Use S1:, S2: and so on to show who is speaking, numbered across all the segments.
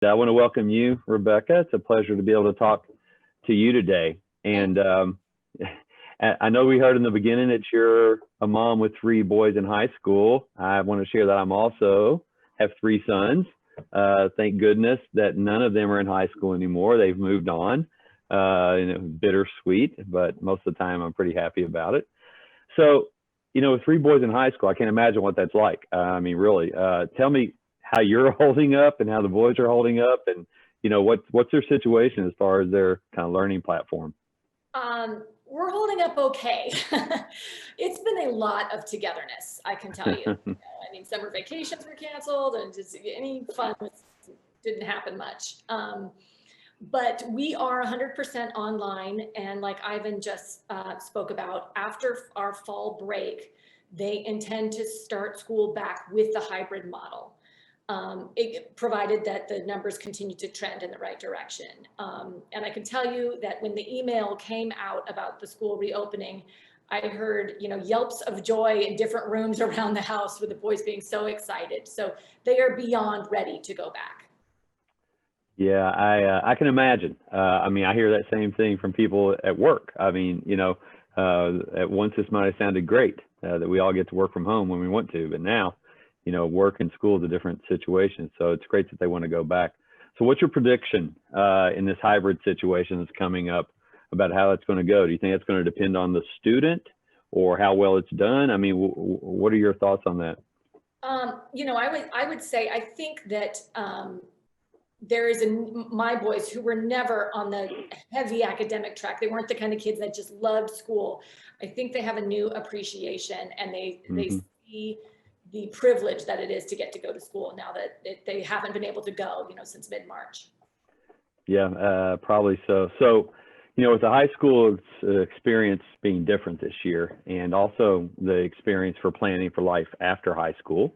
S1: I want to welcome you, Rebecca. It's a pleasure to be able to talk to you today. And I know we heard in the beginning that you're a mom with three boys in high school. I want to share that I'm also have three sons. Thank goodness that none of them are in high school anymore. They've moved on. And it was bittersweet, but most of the time I'm pretty happy about it. So, with three boys in high school, I can't imagine what that's like. I mean, really, tell me how you're holding up and how the boys are holding up, and what's their situation as far as their kind of learning platform.
S2: We're holding up okay. It's been a lot of togetherness, I can tell you. I mean, summer vacations were canceled, and just any fun didn't happen much. But we are 100% online, and like Ivan just spoke about, after our fall break, they intend to start school back with the hybrid model. It provided that the numbers continue to trend in the right direction. And I can tell you that when the email came out about the school reopening, I heard, yelps of joy in different rooms around the house with the boys being so excited. So they are beyond ready to go back.
S1: Yeah, I can imagine. I mean, I hear that same thing from people at work. I mean, at once this might have sounded great that we all get to work from home when we want to, but now, work and school is a different situation. So it's great that they want to go back. So what's your prediction in this hybrid situation that's coming up about how it's going to go? Do you think it's going to depend on the student or how well it's done? I mean, what are your thoughts on that?
S2: I would say, I think that there is my boys who were never on the heavy academic track. They weren't the kind of kids that just loved school. I think they have a new appreciation, and they see the privilege that it is to get to go to school now that they haven't been able to go, since mid-March.
S1: Yeah, probably so. So, with the high school experience being different this year, and also the experience for planning for life after high school,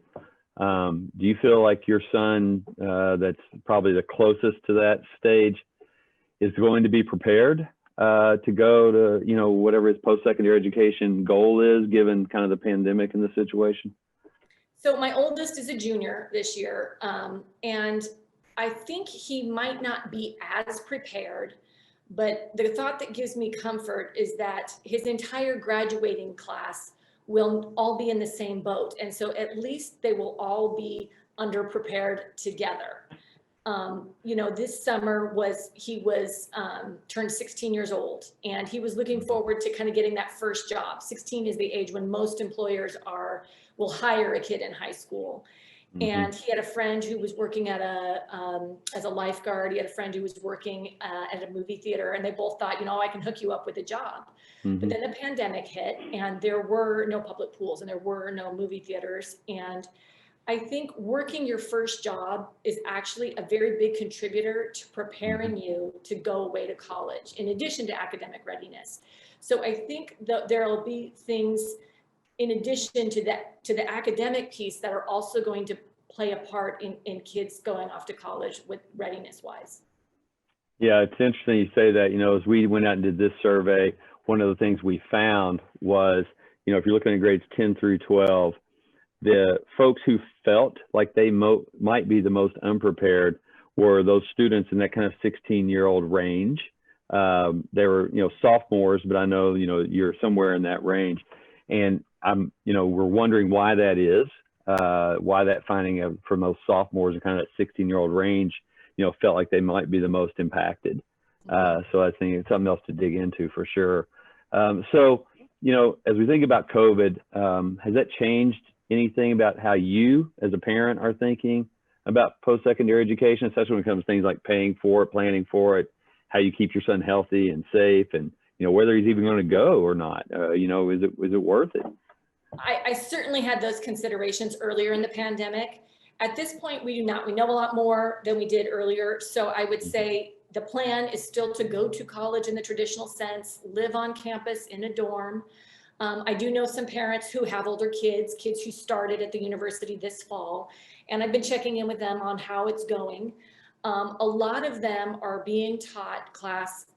S1: do you feel like your son, that's probably the closest to that stage, is going to be prepared to go to, whatever his post-secondary education goal is, given kind of the pandemic and the situation?
S2: So my oldest is a junior this year, and I think he might not be as prepared, but the thought that gives me comfort is that his entire graduating class will all be in the same boat. And so at least they will all be underprepared together. This summer he was turned 16 years old, and he was looking forward to kind of getting that first job. 16 is the age when most employers will hire a kid in high school. And he had a friend who was working at as a lifeguard. He had a friend who was working at a movie theater, and they both thought, I can hook you up with a job. But then the pandemic hit, and there were no public pools, and there were no movie theaters. And I think working your first job is actually a very big contributor to preparing you to go away to college, in addition to academic readiness. So I think that there'll be things in addition to the academic piece that are also going to play a part in kids going off to college with readiness wise.
S1: Yeah, it's interesting you say that. As we went out and did this survey, one of the things we found was, if you're looking at grades 10 through 12, the folks who felt like they might be the most unprepared were those students in that kind of 16-year-old range. They were, sophomores, but I know, you're somewhere in that range. And we're wondering why that is, why that finding from those sophomores in kind of that 16-year-old range, felt like they might be the most impacted. So I think it's something else to dig into for sure. So, as we think about COVID, has that changed anything about how you as a parent are thinking about post-secondary education, especially when it comes to things like paying for it, planning for it, how you keep your son healthy and safe, and, whether he's even going to go or not? Is it worth it?
S2: I certainly had those considerations earlier in the pandemic. At this point, we do not. We know a lot more than we did earlier. So I would say the plan is still to go to college in the traditional sense, live on campus in a dorm. I do know some parents who have older kids who started at the university this fall, and I've been checking in with them on how it's going. A lot of them are being taught class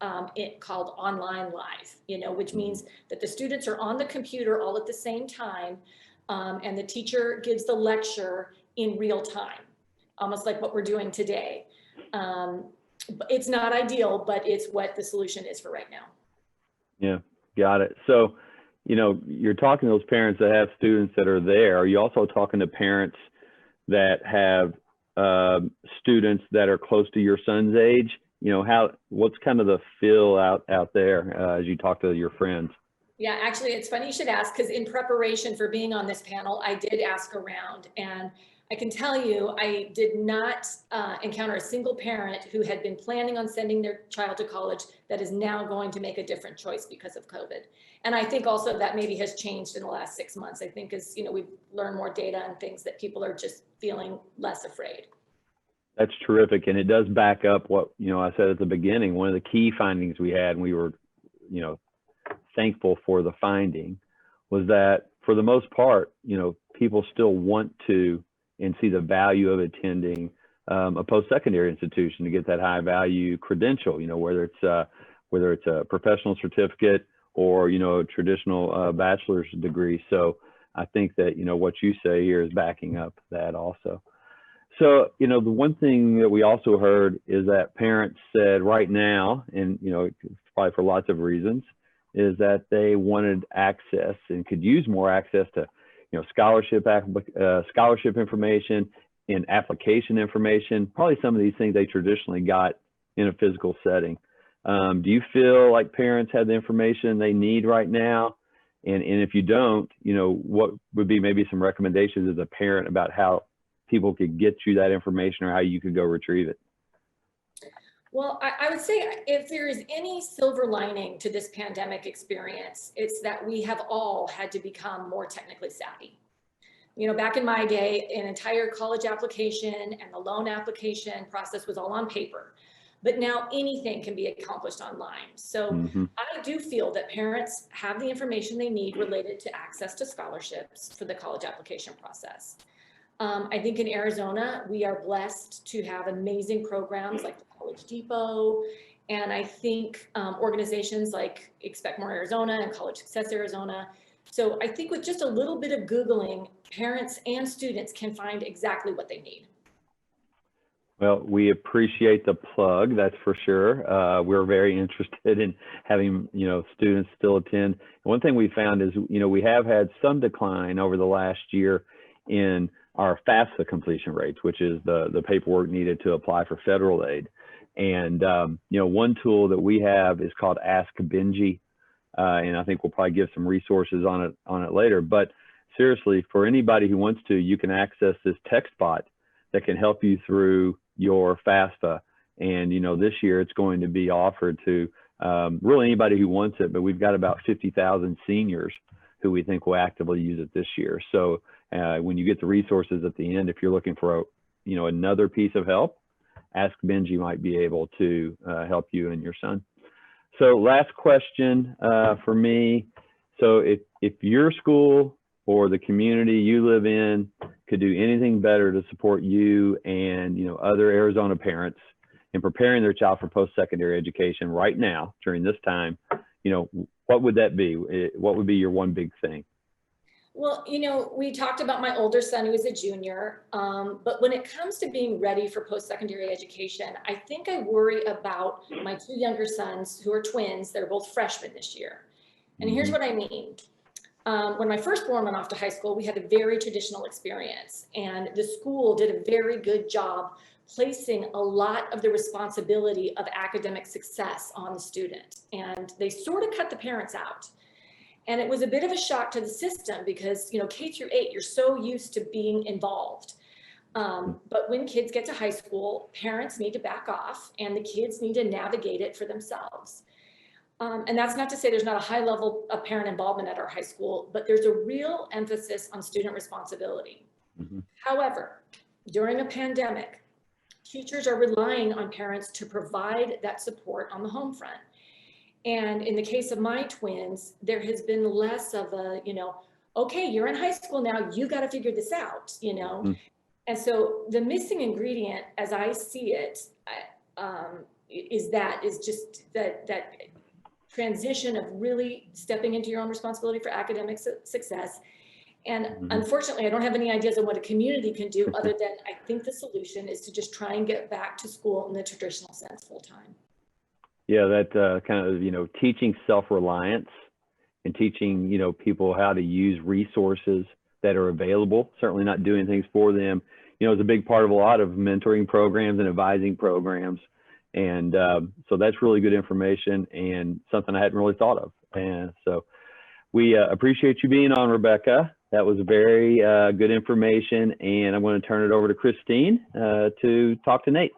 S2: called online live, which means that the students are on the computer all at the same time, and the teacher gives the lecture in real time, almost like what we're doing today. It's not ideal, but it's what the solution is for right now.
S1: Yeah, got it. So, you're talking to those parents that have students that are there. Are you also talking to parents that have students that are close to your son's age? What's kind of the feel out there as you talk to your friends?
S2: Yeah, actually, it's funny you should ask, because in preparation for being on this panel, I did ask around, and I can tell you, I did not encounter a single parent who had been planning on sending their child to college that is now going to make a different choice because of COVID. And I think also that maybe has changed in the last 6 months. I think as we've learned more data and things, that people are just feeling less afraid.
S1: That's terrific, and it does back up what I said at the beginning. One of the key findings we had, and we were, thankful for the finding, was that for the most part, people still want to and see the value of attending a post-secondary institution to get that high value credential, whether it's a professional certificate or, a traditional bachelor's degree. So I think that, what you say here is backing up that also. So, the one thing that we also heard is that parents said right now, and, probably for lots of reasons, is that they wanted access and could use more access to, scholarship information and application information, probably some of these things they traditionally got in a physical setting. Do you feel like parents have the information they need right now? And if you don't, what would be maybe some recommendations as a parent about how people could get you that information or how you could go retrieve it?
S2: Well, I would say if there is any silver lining to this pandemic experience, it's that we have all had to become more technically savvy. Back in my day, an entire college application and the loan application process was all on paper, but now anything can be accomplished online. So I do feel that parents have the information they need related to access to scholarships for the college application process. I think in Arizona, we are blessed to have amazing programs like the College Depot. And I think organizations like Expect More Arizona and College Success Arizona. So I think with just a little bit of Googling, parents and students can find exactly what they need.
S1: Well, we appreciate the plug, that's for sure. We're very interested in having, students still attend. One thing we found is, we have had some decline over the last year in our FAFSA completion rates, which is the paperwork needed to apply for federal aid. And, one tool that we have is called Ask Benji. And I think we'll probably give some resources on it later. But seriously, for anybody who wants to, you can access this text bot that can help you through your FAFSA. And, this year it's going to be offered to really anybody who wants it, but we've got about 50,000 seniors who we think will actively use it this year. So when you get the resources at the end, if you're looking for another piece of help, Ask Benji might be able to help you and your son. So last question for me. So if your school or the community you live in could do anything better to support you and other Arizona parents in preparing their child for post-secondary education right now during this time, what would that be? What would be your one big thing?
S2: Well, we talked about my older son who is a junior, but when it comes to being ready for post-secondary education, I think I worry about my two younger sons who are twins. They're both freshmen this year. And here's what I mean. When my firstborn went off to high school, we had a very traditional experience, and the school did a very good job placing a lot of the responsibility of academic success on the student, and they sort of cut the parents out. And it was a bit of a shock to the system because, K through 8, you're so used to being involved. But when kids get to high school, parents need to back off and the kids need to navigate it for themselves. And that's not to say there's not a high level of parent involvement at our high school, but there's a real emphasis on student responsibility. However, during a pandemic, teachers are relying on parents to provide that support on the home front. And in the case of my twins, there has been less of a, okay, you're in high school now, you got to figure this out, And so the missing ingredient, as I see it, is just that transition of really stepping into your own responsibility for academic success And unfortunately, I don't have any ideas on what a community can do other than I think the solution is to just try and get back to school in the traditional sense full time.
S1: Yeah, that kind of, you know, teaching self-reliance and teaching, you know, people how to use resources that are available, certainly not doing things for them, you know, is a big part of a lot of mentoring programs and advising programs. And so that's really good information and something I hadn't really thought of. And so we appreciate you being on, Rebecca. That was very good information. And I'm going to turn it over to Christine to talk to Nate.